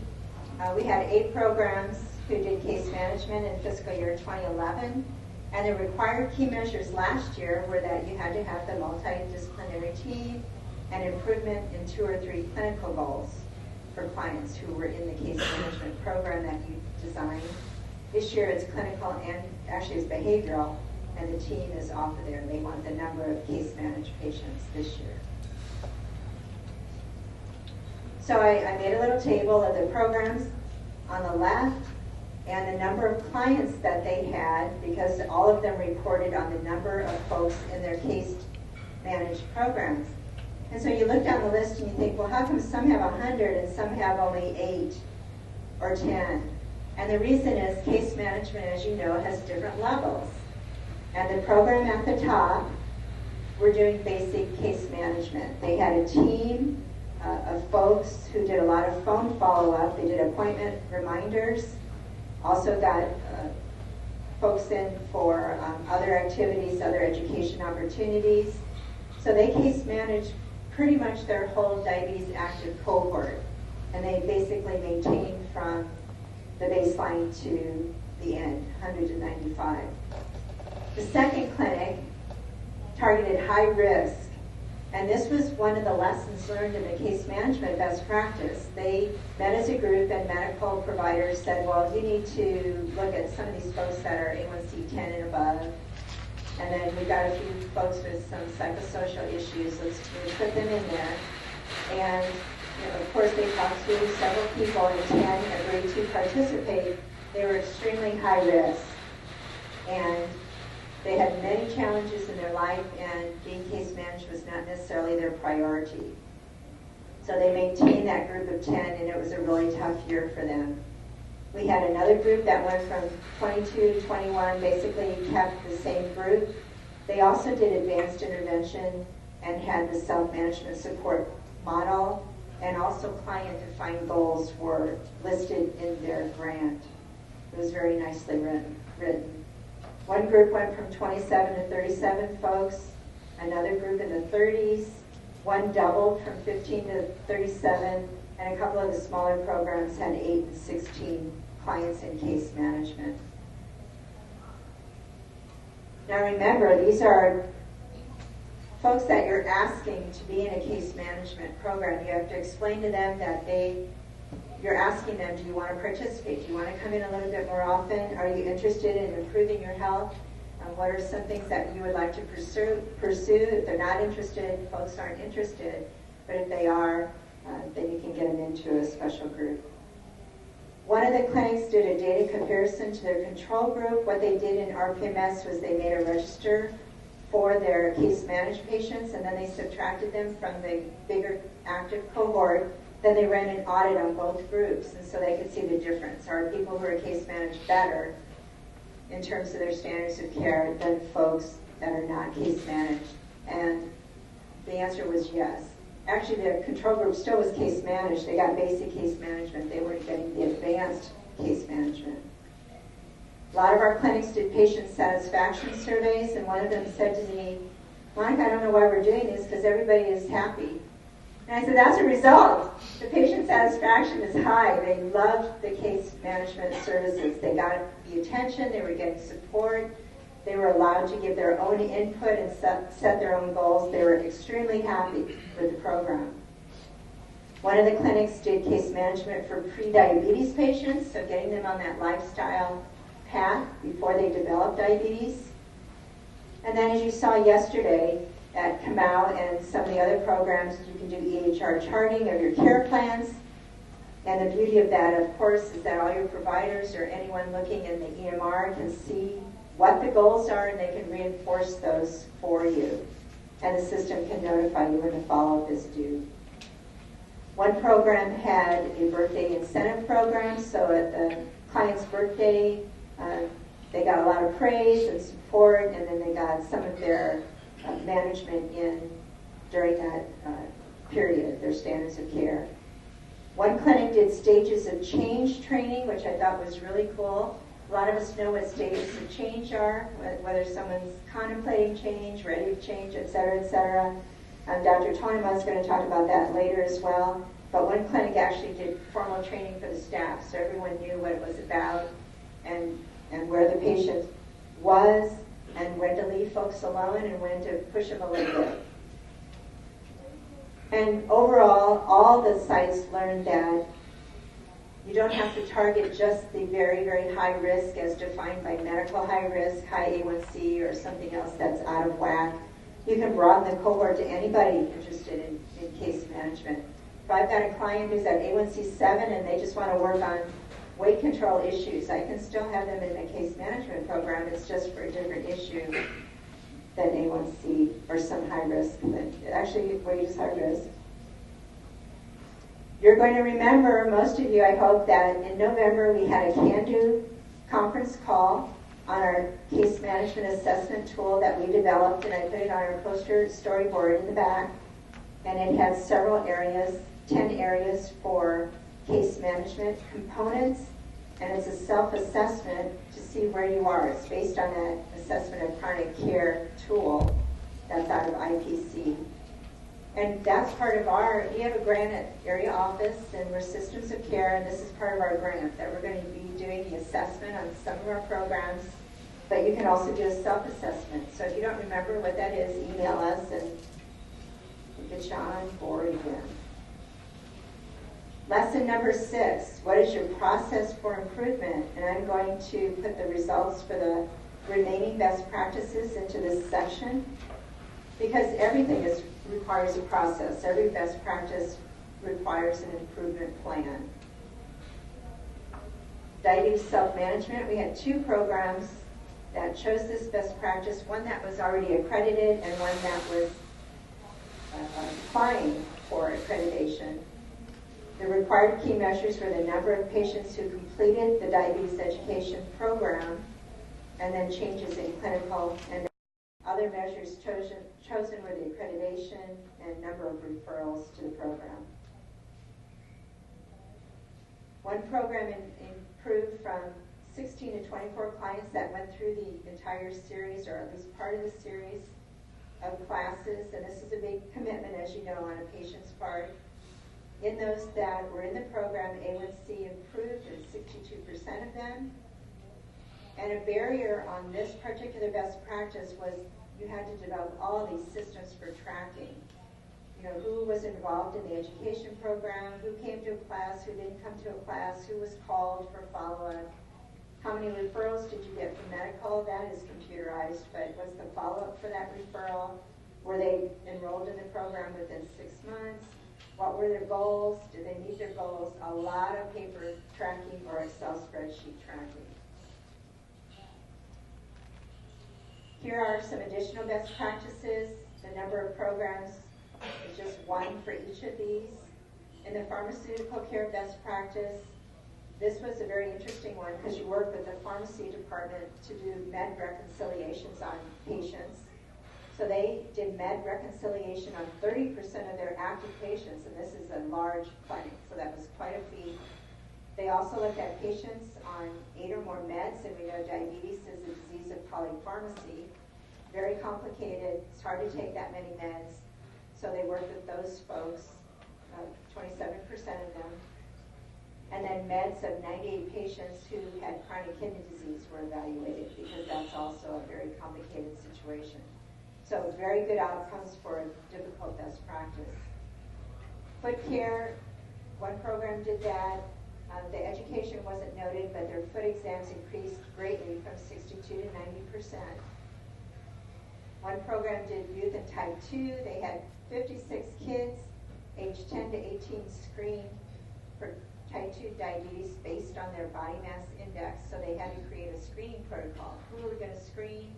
We had 8 programs who did case management in fiscal year 2011. And the required key measures last year were that you had to have the multidisciplinary team and improvement in 2 or 3 clinical goals for clients who were in the case management program that you designed. This year it's clinical and actually it's behavioral, and the team is off of there. They want the number of case managed patients this year. So I made a little table of the programs on the left and the number of clients that they had, because all of them reported on the number of folks in their case managed programs. And so you look down the list and you think, well, how come some have 100 and some have only 8 or 10? And the reason is case management, as you know, has different levels. And the program at the top, we're doing basic case management. They had a team of folks who did a lot of phone follow-up. They did appointment reminders, also got folks in for other activities, other education opportunities. So they case managed pretty much their whole diabetes active cohort. And they basically maintained from the baseline to the end, 100 to 95. The second clinic targeted high risk. And this was one of the lessons learned in the case management best practice. They met as a group, and medical providers said, well, you need to look at some of these folks that are A1C 10 and above. And then we've got a few folks with some psychosocial issues. Let's put them in there. And of course, they talked to several people, and 10 agreed to participate. They were extremely high risk. And they had many challenges in their life, and being case managed was not necessarily their priority. So they maintained that group of 10, and it was a really tough year for them. We had another group that went from 22 to 21, basically kept the same group. They also did advanced intervention and had the self-management support model, and also client-defined goals were listed in their grant. It was very nicely written. One group went from 27 to 37 folks, another group in the 30s, one doubled from 15 to 37, and a couple of the smaller programs had 8 and 16 clients in case management. Now remember, these are folks that you're asking to be in a case management program. You have to explain to them that you're asking them, do you want to participate? Do you want to come in a little bit more often? Are you interested in improving your health? What are some things that you would like to pursue? If they're not interested, folks aren't interested. But if they are, then you can get them into a special group. One of the clinics did a data comparison to their control group. What they did in RPMS was they made a register for their case managed patients, and then they subtracted them from the bigger active cohort. Then they ran an audit on both groups, and so they could see the difference. Are people who are case managed better in terms of their standards of care than folks that are not case managed? And the answer was yes. Actually, the control group still was case managed. They got basic case management. They weren't getting the advanced case management. A lot of our clinics did patient satisfaction surveys, and one of them said to me, Monica, I don't know why we're doing this because everybody is happy. And I said, that's a result. The patient satisfaction is high. They loved the case management services. They got the attention. They were getting support. They were allowed to give their own input and set their own goals. They were extremely happy with the program. One of the clinics did case management for pre-diabetes patients, so getting them on that lifestyle path before they develop diabetes. And then as you saw yesterday, at Kamau and some of the other programs, you can do EHR charting of your care plans. And the beauty of that, of course, is that all your providers or anyone looking in the EMR can see what the goals are, and they can reinforce those for you. And the system can notify you when the follow-up is due. One program had a birthday incentive program, so at the client's birthday, they got a lot of praise and support, and then they got some of their management in during that period, their standards of care. One clinic did stages of change training, which I thought was really cool. A lot of us know what stages of change are, whether someone's contemplating change, ready to change, et cetera, et cetera. Dr. Tonema is going to talk about that later as well. But one clinic actually did formal training for the staff, so everyone knew what it was about and where the patient was and when to leave folks alone and when to push them a little bit. And overall, all the sites learned that you don't have to target just the very, very high risk as defined by medical high risk, high A1C, or something else that's out of whack. You can broaden the cohort to anybody interested in case management. If I've got a client who's at A1C 7 and they just want to work on weight control issues, I can still have them in a case management program. It's just for a different issue than A1C or some high risk. But actually, weight is high risk. You're going to remember, most of you, I hope, that in November we had a CAN-DO conference call on our case management assessment tool that we developed, and I put it on our poster storyboard in the back. And it has several areas, 10 areas for case management components, and it's a self-assessment to see where you are. It's based on that assessment of chronic care tool that's out of IPC. And that's part of we have a grant at area office, and we're systems of care, and this is part of our grant that we're going to be doing the assessment on some of our programs, but you can also do a self-assessment. So if you don't remember what that is, email us and we'll get you on board again. Lesson number 6, what is your process for improvement? And I'm going to put the results for the remaining best practices into this section, because everything requires a process. Every best practice requires an improvement plan. Diabetes self-management, we had 2 programs that chose this best practice, one that was already accredited and one that was applying for accreditation. The required key measures were the number of patients who completed the diabetes education program, and then changes in clinical and other measures chosen were the accreditation and number of referrals to the program. One program improved from 16 to 24 clients that went through the entire series, or at least part of the series of classes, and this is a big commitment, as you know, on a patient's part. In those that were in the program, A1C improved in 62% of them. And a barrier on this particular best practice was you had to develop all these systems for tracking. You know, who was involved in the education program, who came to a class, who didn't come to a class, who was called for follow-up, how many referrals did you get from medical? That is computerized, but what's the follow-up for that referral? Were they enrolled in the program within 6 months? What were their goals? Did they meet their goals? A lot of paper tracking or Excel spreadsheet tracking. Here are some additional best practices. The number of programs is just 1 for each of these. In the pharmaceutical care best practice, this was a very interesting one because you work with the pharmacy department to do med reconciliations on patients. So they did med reconciliation on 30% of their active patients, and this is a large clinic, so that was quite a feat. They also looked at patients on 8 or more meds, and we know diabetes is a disease of polypharmacy. Very complicated. It's hard to take that many meds. So they worked with those folks, 27% of them. And then meds of 98 patients who had chronic kidney disease were evaluated, because that's also a very complicated situation. So very good outcomes for a difficult best practice. Foot care, one program did that. The education wasn't noted, but their foot exams increased greatly from 62 to 90%. One program did youth and type 2. They had 56 kids, aged 10 to 18, screened for type 2 diabetes based on their body mass index. So they had to create a screening protocol. Who are we going to screen?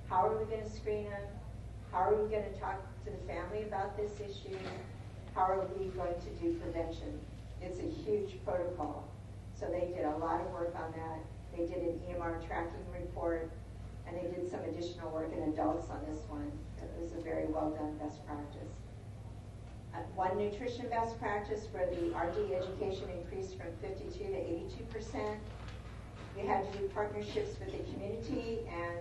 How are we going to screen them? How are we going to talk to the family about this issue? How are we going to do prevention? It's a huge protocol. So they did a lot of work on that. They did an EMR tracking report, and they did some additional work in adults on this one. It was a very well done best practice. One nutrition best practice where the RD education increased from 52 to 82%. We had to do partnerships with the community, and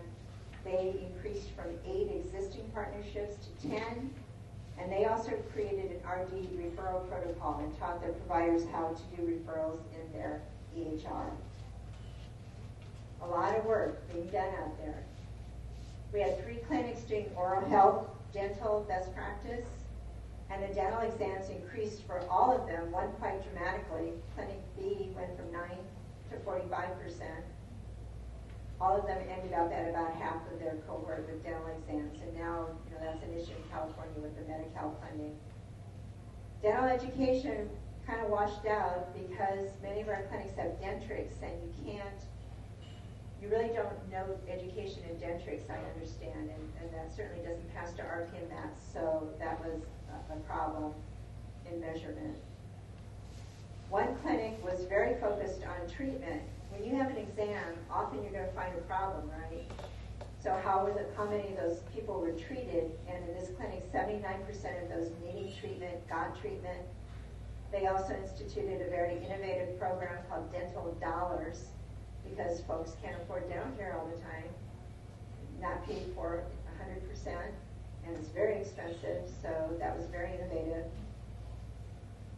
they increased from 8 existing partnerships to 10. And they also created an RD referral protocol and taught their providers how to do referrals in their EHR. A lot of work being done out there. We had 3 clinics doing oral health, dental best practice, and the dental exams increased for all of them, one quite dramatically. Clinic B went from 9 to 45%. All of them ended up at about half of their cohort with dental exams, and now that's an issue in California with the Medi-Cal funding. Dental education kind of washed out because many of our clinics have dentrix, and you really don't know education in dentrix, I understand, and that certainly doesn't pass to RPM maths, so that was a problem in measurement. One clinic was very focused on treatment. When you have an exam, often you're going to find a problem, right? So how many of those people were treated? And in this clinic, 79% of those needing treatment got treatment. They also instituted a very innovative program called Dental Dollars, because folks can't afford dental care all the time, not paid for 100%, and it's very expensive, so that was very innovative.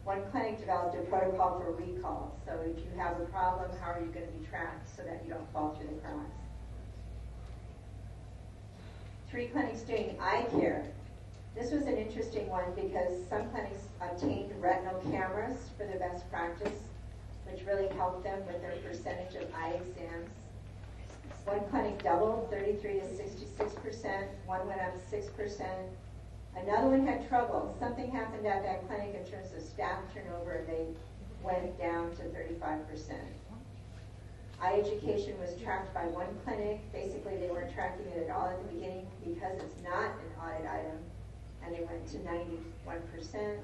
One clinic developed a protocol for recall, so if you have a problem, how are you going to be tracked so that you don't fall through the cracks? 3 clinics doing eye care. This was an interesting one because some clinics obtained retinal cameras for their best practice, which really helped them with their percentage of eye exams. One clinic doubled, 33 to 66%. One went up 6%. Another one had trouble. Something happened at that clinic in terms of staff turnover, and they went down to 35%. Eye education was tracked by one clinic. Basically, they weren't tracking it at all at the beginning because it's not an audit item, and they went to 91%.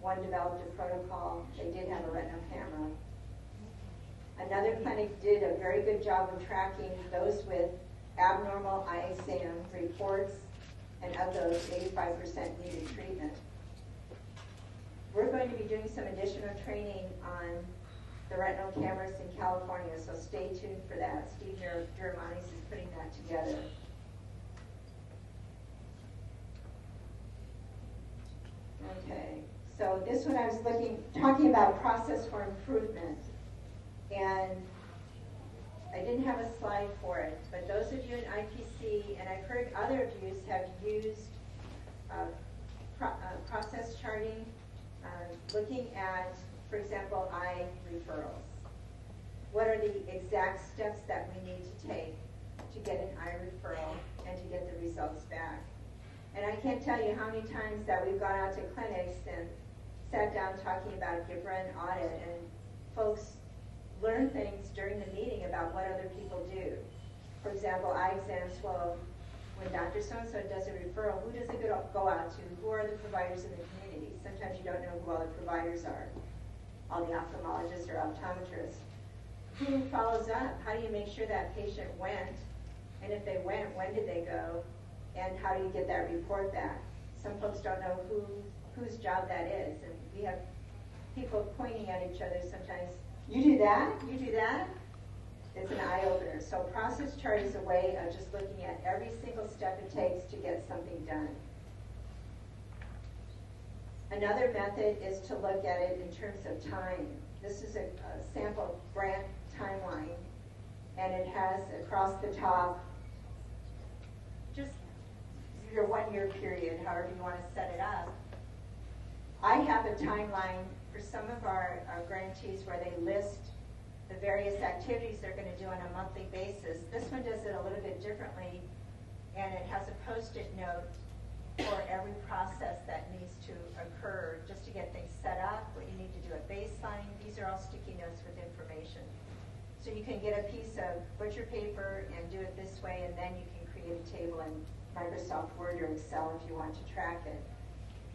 One developed a protocol. They did have a retinal camera. Another clinic did a very good job of tracking those with abnormal eye exam reports, and of those, 85% needed treatment. We're going to be doing some additional training on the retinal cameras in California, so stay tuned for that. Steve Duramanis is putting that together. Okay, so this one I was talking about process for improvement, and I didn't have a slide for it, but those of you in IPC, and I've heard other of you have used process charting, looking at, for example, eye referrals. What are the exact steps that we need to take to get an eye referral and to get the results back? And I can't tell you how many times that we've gone out to clinics and sat down talking about GIBRA and audit, and folks learn things during the meeting about what other people do. For example, eye exams, well, when Dr. So-and-so does a referral, who does it go out to? Who are the providers in the community? Sometimes you don't know who all the providers are. All the ophthalmologists or optometrists. Who follows up? How do you make sure that patient went? And if they went, when did they go? And how do you get that report back? Some folks don't know whose job that is. And we have people pointing at each other sometimes. You do that? You do that? It's an eye-opener. So process chart is a way of just looking at every single step it takes to get something done. Another method is to look at it in terms of time. This is a sample grant timeline, and it has across the top just your 1 year period, however you want to set it up. I have a timeline for some of our grantees where they list the various activities they're going to do on a monthly basis. This one does it a little bit differently, and it has a post-it note for every process that needs to occur just to get things set up, what you need to do at baseline. These are all sticky notes with information. So you can get a piece of butcher paper and do it this way, and then you can create a table in Microsoft Word or Excel if you want to track it.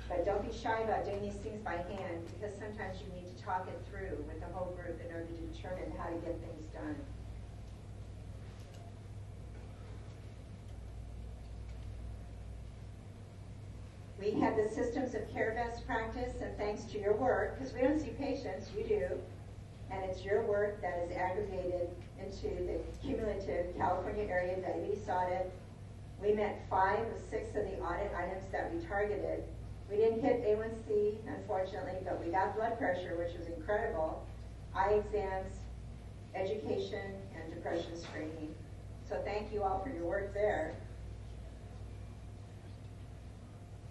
But don't be shy about doing these things by hand, because sometimes you need to talk it through with the whole group in order to determine how to get things done. We have the systems of care best practice, and thanks to your work, because we don't see patients, you do, and it's your work that is aggregated into the cumulative California area diabetes audit. We met 5 of 6 of the audit items that we targeted, We didn't hit A1C, unfortunately, but we got blood pressure, which was incredible, eye exams, education, and depression screening. So thank you all for your work there.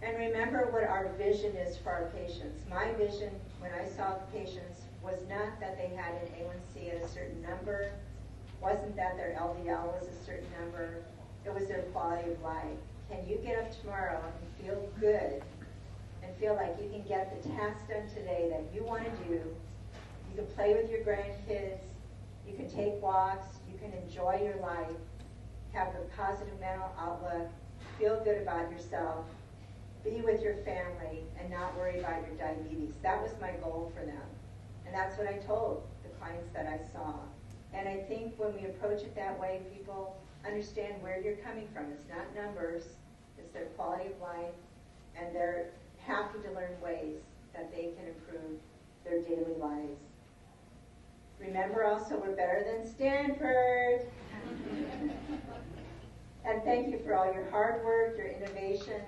And remember what our vision is for our patients. My vision when I saw the patients was not that they had an A1C at a certain number, wasn't that their LDL was a certain number, it was their quality of life. Can you get up tomorrow and feel good and feel like you can get the task done today that you want to do? You can play with your grandkids, you can take walks, you can enjoy your life, have a positive mental outlook, feel good about yourself, be with your family, and not worry about your diabetes. That was my goal for them. And that's what I told the clients that I saw. And I think when we approach it that way, people understand where you're coming from. It's not numbers, it's their quality of life, and they're happy to learn ways that they can improve their daily lives. Remember also, we're better than Stanford. And thank you for all your hard work, your innovation,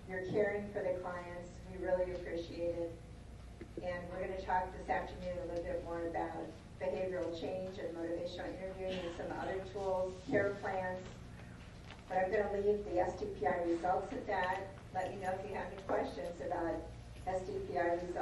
your caring for the clients. We really appreciate it. And we're going to talk this afternoon a little bit more about behavioral change and motivational interviewing and some other tools, care plans. But I'm going to leave the SDPI results at that. Let me know if you have any questions about SDPI results.